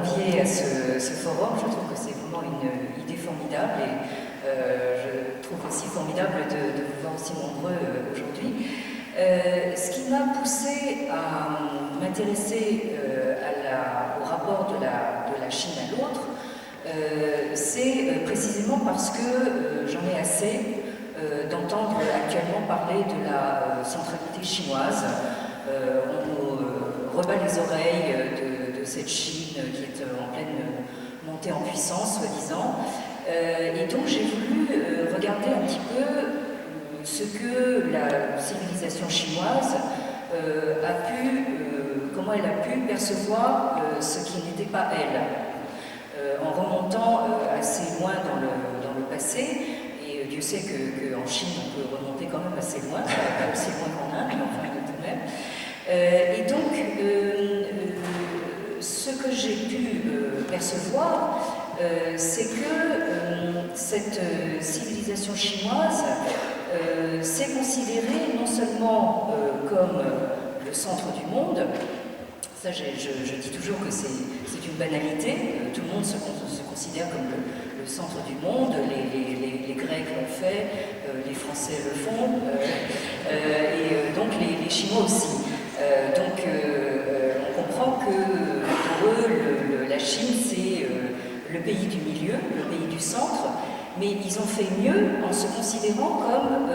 convier à ce forum. Je trouve que c'est vraiment une idée formidable et je trouve aussi formidable de vous voir aussi nombreux aujourd'hui. Ce qui m'a poussé à m'intéresser au rapport de la Chine à l'autre, c'est précisément parce que j'en ai assez d'entendre actuellement parler de la centralité chinoise. On nous rebat les oreilles de cette Chine qui est en pleine montée en puissance, soi-disant. Et donc j'ai voulu regarder un petit peu ce que la civilisation chinoise comment elle a pu percevoir ce qui n'était pas elle, en remontant assez loin dans le passé. Et Dieu sait qu'en Chine on peut remonter quand même assez loin, pas aussi loin qu'en Inde, mais enfin tout de même. Et donc, ce que j'ai pu percevoir, c'est que cette civilisation chinoise s'est considérée non seulement comme le centre du monde. Ça, je dis toujours que c'est une banalité. Tout le monde se considère comme le centre du monde. Les Grecs l'ont fait, les Français le font, et donc les Chinois aussi. Donc on comprend que pour eux, la Chine, c'est le pays du milieu, le pays du centre, mais ils ont fait mieux en se considérant comme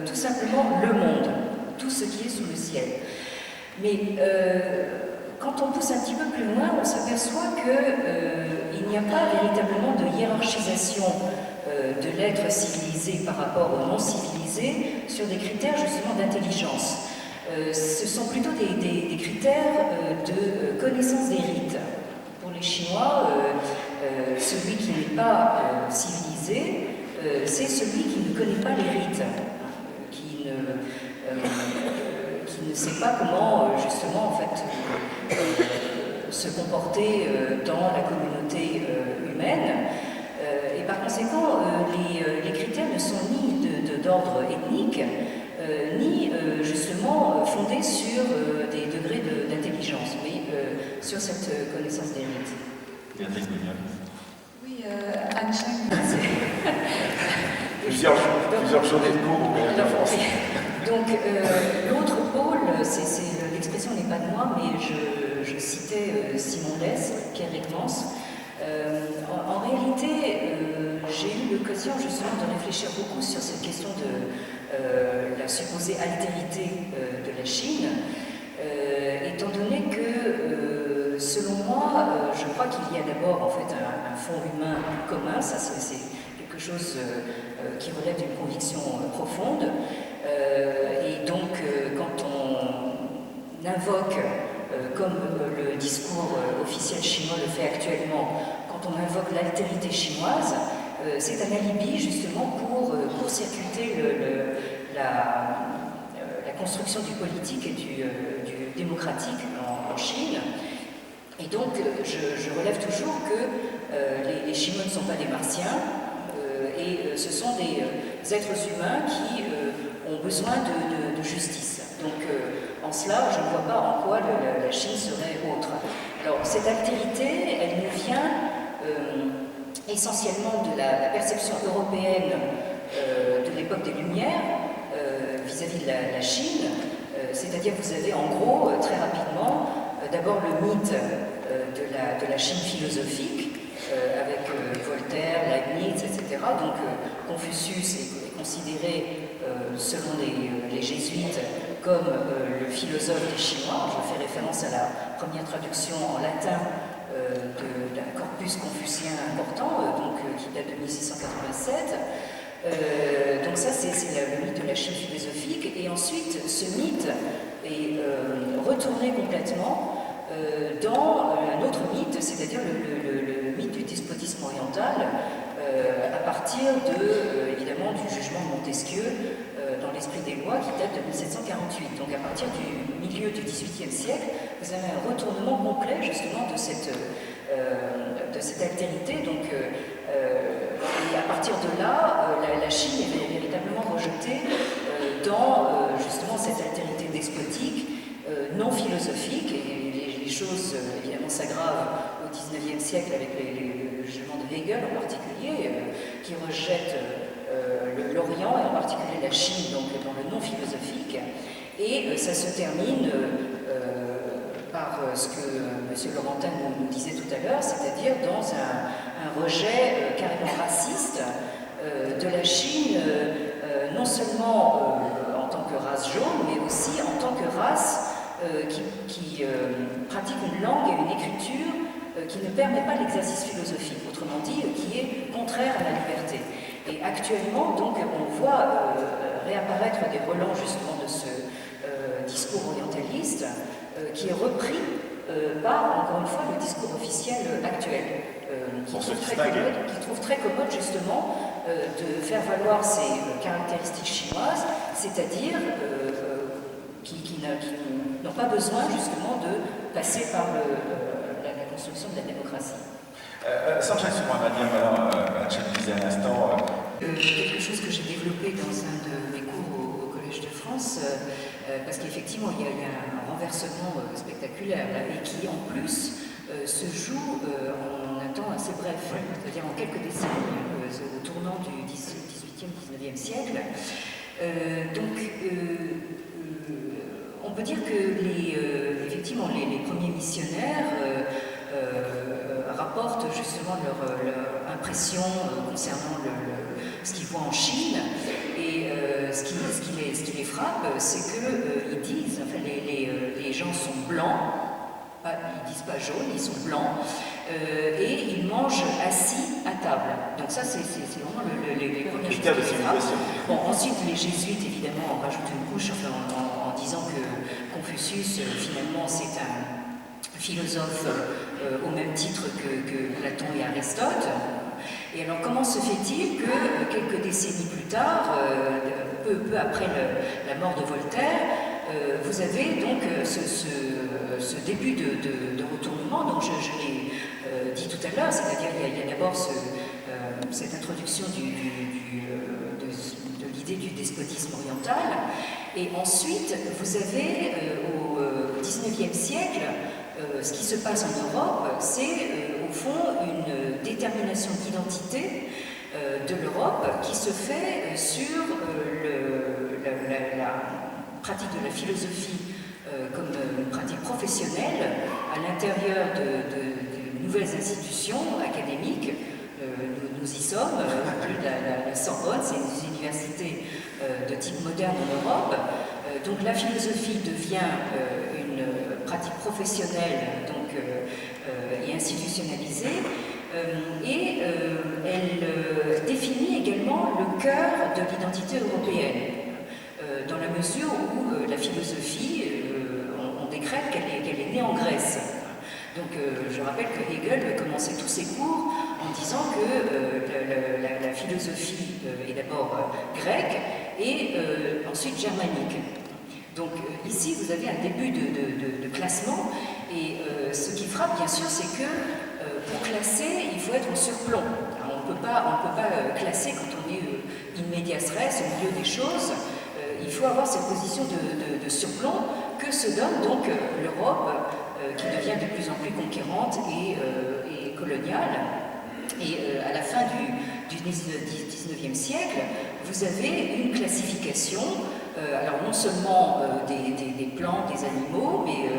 tout simplement le monde, tout ce qui est sous le ciel. Mais quand on pousse un petit peu plus loin, on s'aperçoit qu'il n'y a pas véritablement de hiérarchisation de l'être civilisé par rapport au non civilisé sur des critères justement d'intelligence. Ce sont plutôt des critères de connaissance des rites. Pour les Chinois, celui qui n'est pas civilisé, c'est celui qui ne connaît pas les rites, qui ne sait pas comment justement en fait se comporter dans la communauté humaine. Et par conséquent, les critères ne sont ni d'ordre ethnique, ni justement fondés sur des degrés d'intelligence, mais sur cette connaissance des rites. Oui, Anne Chang, plusieurs journées de cours au de France. Donc, l'autre pôle, l'expression n'est pas de moi, mais je citais Simon Less, Pierre Ekmans. En réalité, j'ai eu l'occasion justement de réfléchir beaucoup sur cette question de la supposée altérité de la Chine, étant donné que, selon moi, je crois qu'il y a d'abord en fait un fond humain commun, ça c'est quelque chose qui relève d'une conviction profonde, et donc quand on invoque, comme le discours officiel chinois le fait actuellement, quand on invoque l'altérité chinoise, c'est un alibi justement pour court-circuiter la construction du politique et du démocratique en Chine. Et donc je relève toujours que les Chinois ne sont pas des martiens, et ce sont des êtres humains qui ont besoin de justice. Donc en cela, je ne vois pas en quoi la Chine serait autre. Alors cette altérité, elle nous vient essentiellement de la perception européenne de l'époque des Lumières vis-à-vis de la Chine, c'est-à-dire que vous avez en gros, très rapidement, d'abord le mythe de la Chine philosophique, avec Voltaire, Leibniz, etc. Donc Confucius est considéré, selon les jésuites, comme le philosophe des Chinois. Je fais référence à la première traduction en latin d'un corpus confucien important, qui date de 1687. Donc ça, c'est le mythe de la Chine philosophique. Et ensuite, ce mythe est retourné complètement dans un autre mythe, c'est-à-dire le mythe du despotisme oriental, à partir évidemment du jugement de Montesquieu dans l'Esprit des lois qui date de 1748. Donc à partir du milieu du XVIIIe siècle, vous avez un retournement complet justement de cette altérité. Donc, et à partir de là, la Chine est véritablement rejetée dans justement cette altérité despotique, non philosophique, et les choses évidemment s'aggravent au au XIXe siècle avec le jugement de Hegel en particulier, qui rejette l'Orient et en particulier la Chine donc, dans le non philosophique. Et ça se termine par ce que M. Laurentin nous disait tout à l'heure, c'est-à-dire dans un rejet carrément raciste de la Chine, non seulement en tant que race jaune, mais aussi en tant que race qui pratique une langue et une écriture qui ne permet pas l'exercice philosophique, autrement dit, qui est contraire à la liberté. Et actuellement, donc, on voit réapparaître des relents justement de ce discours orientaliste qui est repris par, encore une fois, le discours officiel actuel, qui trouve très commode justement de faire valoir ces caractéristiques chinoises, c'est-à-dire qui n'ont pas besoin justement de passer par la construction de la démocratie. S'enchaîne sur un dire, Madame Hatchett disait à l'instant. Quelque chose que j'ai développé dans un de mes cours au Collège de France, parce qu'effectivement il y a un renversement spectaculaire là, et qui en plus se joue en un temps assez bref, c'est-à-dire en quelques décennies, au tournant du 18e, 19e siècle. On peut dire que effectivement les premiers missionnaires rapportent justement leur impression concernant ce qu'ils voient en Chine. Et ce qui les frappe, c'est qu'ils disent, enfin les gens sont blancs, ils disent pas jaunes, ils sont blancs, et ils mangent assis à table. Donc ça, c'est vraiment les premières choses qui les frappent. Bon, ensuite, les jésuites, évidemment, en rajoutent une couche en disant que Confucius, finalement, c'est un philosophe au même titre que Platon et Aristote. Et alors, comment se fait-il que quelques décennies plus tard, peu après la mort de Voltaire, vous avez donc ce début de retournement, donc je l'ai dit tout à l'heure, c'est-à-dire il y a d'abord cette introduction de l'idée du despotisme oriental, et ensuite vous avez au XIXe siècle, ce qui se passe en Europe, c'est au fond une détermination d'identité de l'Europe qui se fait sur la pratique de la philosophie comme une pratique professionnelle à l'intérieur de nouvelles institutions académiques. Nous y sommes, la Sorbonne, c'est une université de type moderne en Europe. Donc la philosophie devient une pratique professionnelle et institutionnalisée, et elle définit également le cœur de l'identité européenne, dans la mesure où la philosophie, on décrète qu'elle est née en Grèce. Donc je rappelle que Hegel commençait tous ses cours en disant que la philosophie est d'abord grecque et ensuite germanique. Donc ici vous avez un début de classement, et ce qui frappe bien sûr c'est que pour classer il faut être en surplomb. Alors, on ne peut pas classer quand on est in medias res, au milieu des choses. Il faut avoir cette position de surplomb que se donne donc l'Europe, qui devient de plus en plus conquérante et coloniale. Et à la fin du 19e siècle, vous avez une classification, alors non seulement des plantes, des animaux, mais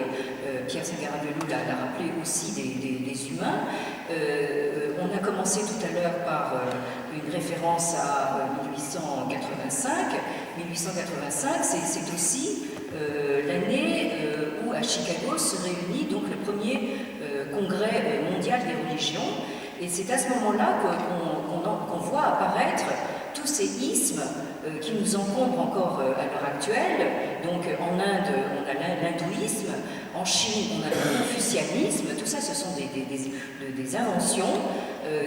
Pierre Sagaravelou l'a rappelé aussi des humains. On a commencé tout à l'heure par une référence à 1885. 1885, c'est aussi l'année où à Chicago se réunit donc le premier congrès mondial des religions. Et c'est à ce moment-là qu'on voit apparaître tous ces ismes qui nous encombrent encore à l'heure actuelle. Donc en Inde, on a l'hindouisme, en Chine, on a le confucianisme. Tout ça, ce sont des inventions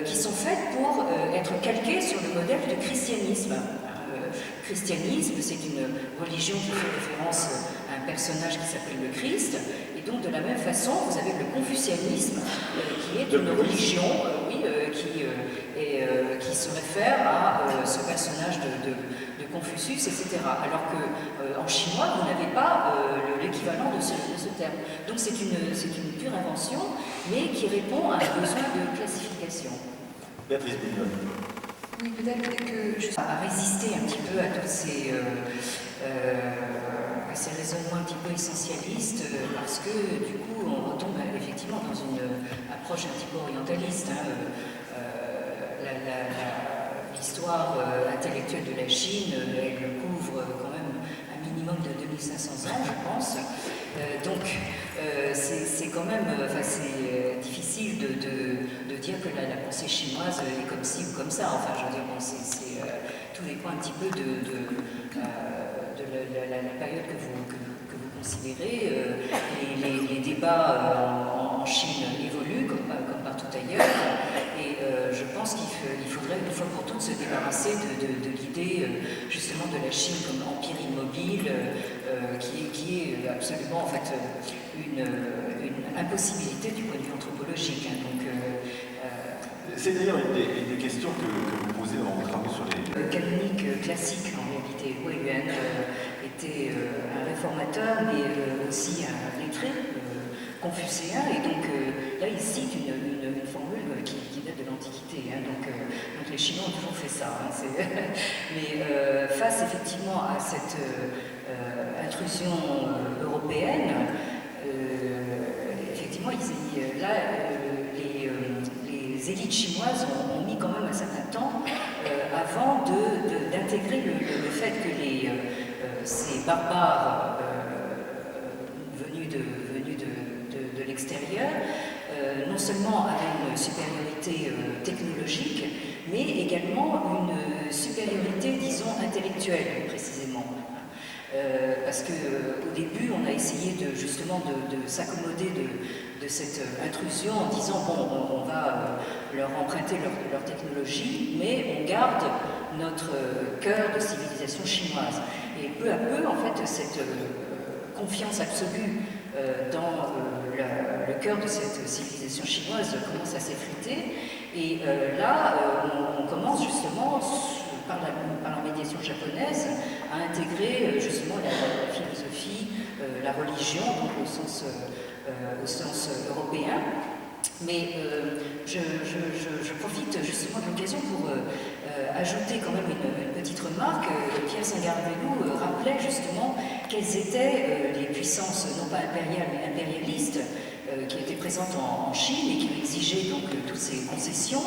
qui sont faites pour être calquées sur le modèle du christianisme. Le christianisme, c'est une religion qui fait référence à un personnage qui s'appelle le Christ. Et donc de la même façon, vous avez le confucianisme qui est une religion qui se réfère à ce personnage de Confucius, etc. Alors qu'en chinois, vous n'avez pas l'équivalent de ce terme. Donc c'est une pure invention, mais qui répond à un besoin de classification. Béatrice Bougnol. Oui, peut-être que je à résister un petit peu à tous ces raisonnements un petit peu essentialistes, parce que du coup on retombe effectivement dans une approche un petit peu orientaliste. L'histoire intellectuelle de la Chine, elle couvre quand même un minimum de 2500 ans, je pense. Donc c'est quand même c'est difficile de dire que la pensée chinoise est comme ci ou comme ça. Enfin, je veux dire, bon, tout dépend un petit peu de la période que vous considérez. Les débats en Chine évoluent comme partout ailleurs. Et je pense qu'il faudrait une fois pour toutes se débarrasser de l'idée justement de la Chine comme empire immobile, qui est absolument en fait une impossibilité du point de vue anthropologique. C'est d'ailleurs une des questions que vous posez dans vos travaux sur les... Le canonique classique, en réalité, Wei Yuan était un réformateur, mais aussi un lettré confucéen, et donc là il cite une formule qui date de l'Antiquité, donc les Chinois ont toujours fait ça, mais face effectivement à cette intrusion européenne, effectivement les élites chinoises ont mis quand même un certain temps avant d'intégrer le fait que ces barbares venus de l'extérieur, non seulement avaient une supériorité technologique, mais également une supériorité, disons, intellectuelle, précisément. Parce qu'au début, on a essayé justement de s'accommoder de cette intrusion en disant, bon, on va leur emprunter leur technologie, mais on garde notre cœur de civilisation chinoise. Et peu à peu, en fait, cette confiance absolue dans le cœur de cette civilisation chinoise commence à s'effriter. Et là, on commence justement, par la médiation japonaise, à intégrer justement la philosophie, la religion, donc au sens européen. Mais je profite justement de l'occasion pour ajouter quand même une petite remarque. Pierre Sangaré-Belloux rappelait justement quelles étaient les puissances, non pas impériales, mais impérialistes, qui étaient présentes en Chine et qui exigeaient donc toutes ces concessions.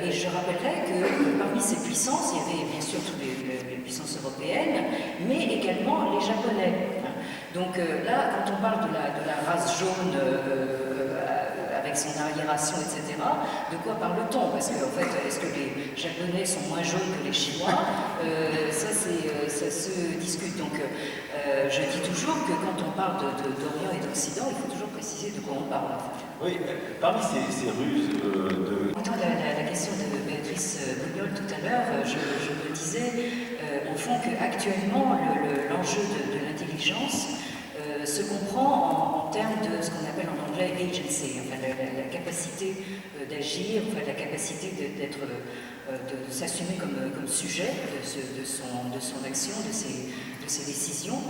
Et je rappellerai que parmi ces puissances, il y avait bien sûr toutes les puissances européennes, mais également les Japonais. Donc là, quand on parle de la race jaune avec son arriération, etc., de quoi parle-t-on? Parce qu'en fait, est-ce que les Japonais sont moins jaunes que les Chinois? Ça se discute. Donc je dis toujours que quand on parle d'Orient et d'Occident, il faut toujours préciser de quoi on parle. Oui, parmi ces ruses Étant la question de Béatrice Bougnol tout à l'heure, je me disais au fond qu'actuellement l'enjeu de l'intelligence se comprend en termes de ce qu'on appelle en anglais agency, enfin la capacité d'agir, enfin la capacité de s'assumer comme sujet de son action, de ses décisions.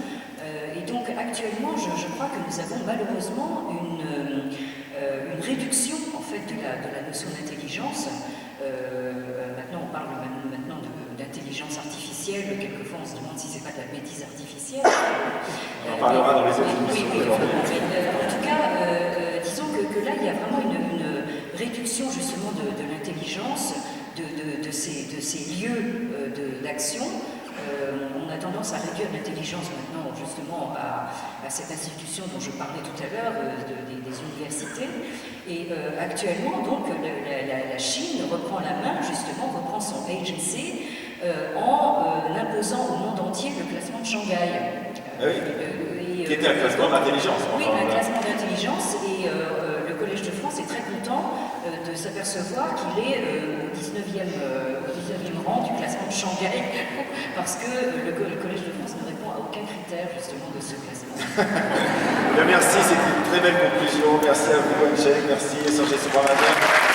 Et donc actuellement, je crois que nous avons malheureusement une réduction en fait de la notion d'intelligence. Maintenant, on parle maintenant d'intelligence artificielle. Quelquefois, on se demande si c'est pas de la bêtise artificielle. On en parlera dans les autres émissions. Oui, en tout cas, disons que là, il y a vraiment une réduction justement de l'intelligence, de ces lieux d'action. On a tendance à réduire l'intelligence maintenant justement à cette institution dont je parlais tout à l'heure, des universités. Et actuellement, donc, la Chine reprend la main, justement, reprend son agency en imposant au monde entier le classement de Shanghai. Qui était un classement d'intelligence. Oui, un classement d'intelligence. Et le Collège de France est très content de s'apercevoir qu'il est au 19e rang du classement de Shanghai, parce que le Collège de France ne répond à aucun critère justement de ce classement. Merci, c'était une très belle conclusion. Merci à vous, Bonne Chèque. Merci, Serge Soubramanian.